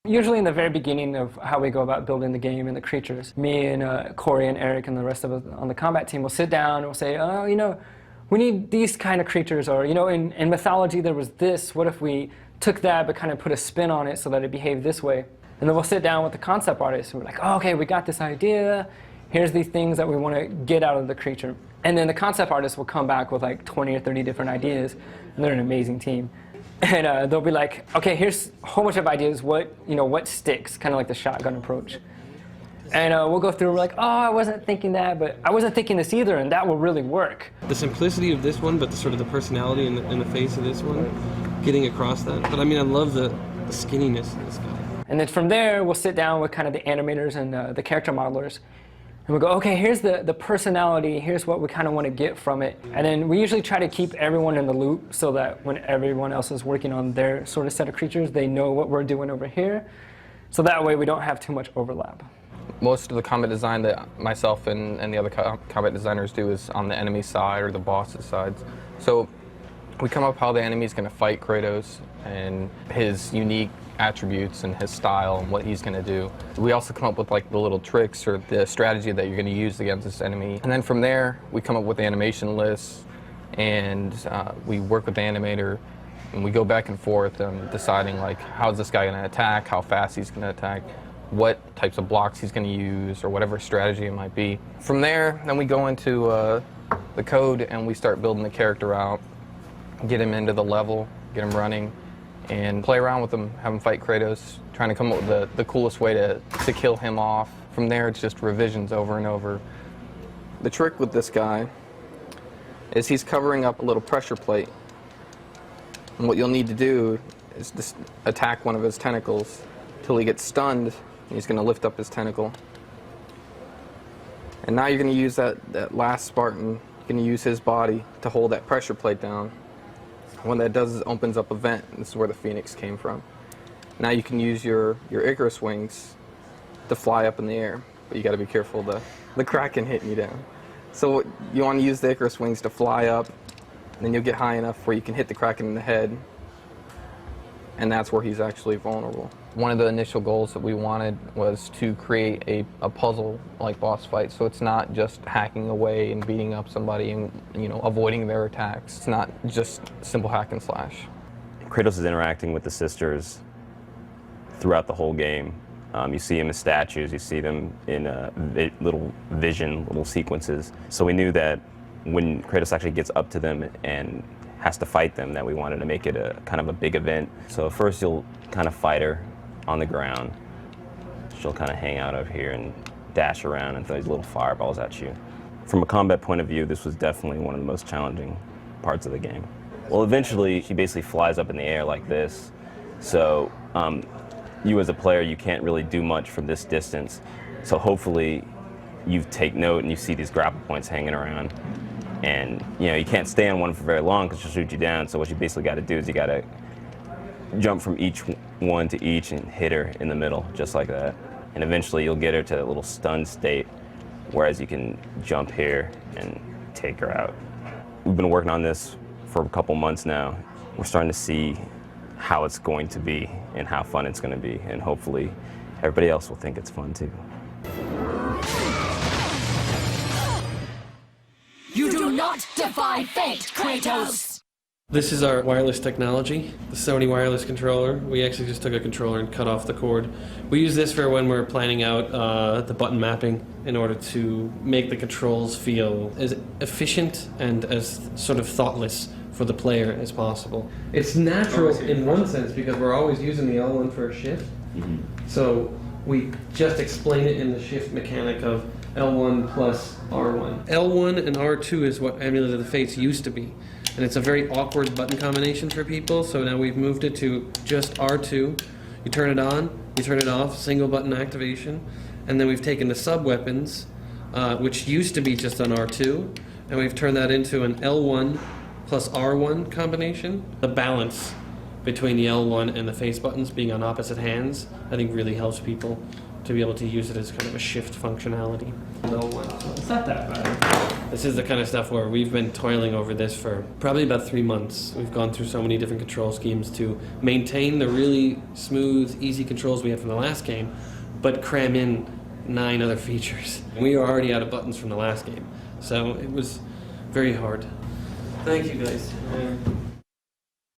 Usually in the very beginning of how we go about building the game and the creatures, me and Corey and Eric and the rest of us on the combat team will sit down and we'll say, oh, you know, we need these kind of creatures, or, you know, in mythology there was this, what if we took that but kind of put a spin on it so that it behaved this way? And then we'll sit down with the concept artist and we're like, oh, okay, we got this idea, here's these things that we want to get out of the creature. And then the concept artist will come back with like 20 or 30 different ideas, and they're an amazing team. And they'll be like, okay, here's a whole bunch of ideas, what sticks, kind of like the shotgun approach. And we'll go through, we're like, oh, I wasn't thinking that, but I wasn't thinking this either, and that will really work. The simplicity of this one, but the sort of the personality in the face of this one, getting across that. But I mean, I love the skinniness of this guy. And then from there, we'll sit down with kind of the animators and the character modelers, and we'll go, okay, here's the personality, here's what we kind of want to get from it. And then we usually try to keep everyone in the loop so that when everyone else is working on their sort of set of creatures, they know what we're doing over here. So that way we don't have too much overlap. Most of the combat design that myself and the other combat designers do is on the enemy side or the boss's sides. So we come up how the enemy's going to fight Kratos and his unique attributes and his style and what he's going to do. We also come up with like the little tricks or the strategy that you're going to use against this enemy. And then from there, we come up with the animation lists, and we work with the animator, and we go back and forth deciding like how's this guy going to attack, how fast he's going to attack, what types of blocks he's going to use, or whatever strategy it might be. From there, then we go into the code and we start building the character out, get him into the level, get him running, and play around with him, have him fight Kratos, trying to come up with the coolest way to kill him off. From there, it's just revisions over and over. The trick with this guy is he's covering up a little pressure plate. And what you'll need to do is just attack one of his tentacles till he gets stunned, and he's going to lift up his tentacle. And now you're going to use that last Spartan, you're going to use his body to hold that pressure plate down. What that does is opens up a vent, and this is where the Phoenix came from. Now you can use your Icarus wings to fly up in the air, but you got to be careful of the Kraken hitting you down. So you want to use the Icarus wings to fly up, and then you'll get high enough where you can hit the Kraken in the head, and that's where he's actually vulnerable. One of the initial goals that we wanted was to create a puzzle-like boss fight, so it's not just hacking away and beating up somebody and avoiding their attacks. It's not just simple hack and slash. Kratos is interacting with the sisters throughout the whole game. You see them as statues, you see them in little sequences. So we knew that when Kratos actually gets up to them and has to fight them, that we wanted to make it a kind of a big event. So first you'll kind of fight her on the ground. She'll kind of hang out over here and dash around and throw these little fireballs at you. From a combat point of view, this was definitely one of the most challenging parts of the game. Well, eventually she basically flies up in the air like this. So you as a player, you can't really do much from this distance. So hopefully you take note and you see these grapple points hanging around. And you can't stay on one for very long because she'll shoot you down. So what you basically got to do is you got to jump from each one to each and hit her in the middle, just like that. And eventually you'll get her to a little stunned state, whereas you can jump here and take her out. We've been working on this for a couple months now. We're starting to see how it's going to be and how fun it's going to be. And hopefully everybody else will think it's fun too. You do not defy fate, Kratos! This is our wireless technology, the Sony wireless controller. We actually just took a controller and cut off the cord. We use this for when we're planning out the button mapping in order to make the controls feel as efficient and as sort of thoughtless for the player as possible. It's natural in one sense because we're always using the L1 for a shift. So we just explain it in the shift mechanic of L1 plus R1. L1 and R2 is what Amulet of the Fates used to be. And it's a very awkward button combination for people, so now we've moved it to just R2. You turn it on, you turn it off, single button activation. And then we've taken the sub-weapons, which used to be just on R2, and we've turned that into an L1 plus R1 combination. The balance between the L1 and the face buttons being on opposite hands, I think really helps people to be able to use it as kind of a shift functionality. L1, so it's not that bad. This is the kind of stuff where we've been toiling over this for probably about 3 months. We've gone through so many different control schemes to maintain the really smooth, easy controls we had from the last game, but cram in 9 other features. We were already out of buttons from the last game, so it was very hard. Thank you, guys.